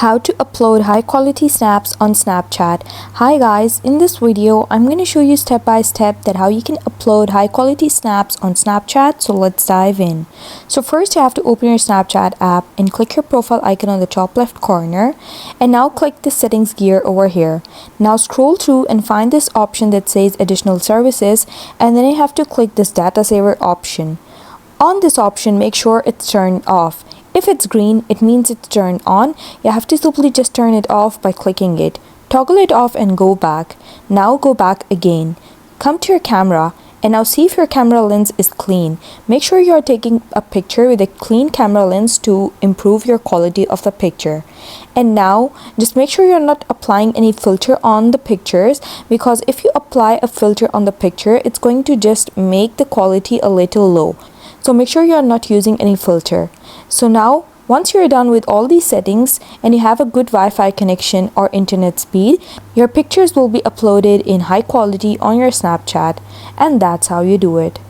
How to upload high quality snaps on Snapchat. Hi guys, in this video I'm going to show you step by step that how you can upload high quality snaps on Snapchat. So let's dive in. So first you have to open your Snapchat app and click your profile icon on the top left corner, and now click the settings gear over here. Now scroll through and find this option that says additional services, and then you have to click this data saver option. On this option, make sure it's turned off. If it's green, it means it's turned on. You have to simply just turn it off by clicking it. Toggle it off and go back. Now go back again. Come to your camera and now see if your camera lens is clean. Make sure you are taking a picture with a clean camera lens to improve your quality of the picture. And now just make sure you're not applying any filter on the pictures, because if you apply a filter on the picture, it's going to just make the quality a little low. So make sure you're not using any filter. So now once you're done with all these settings and you have a good Wi-Fi connection or internet speed, your pictures will be uploaded in high quality on your Snapchat, and that's how you do it.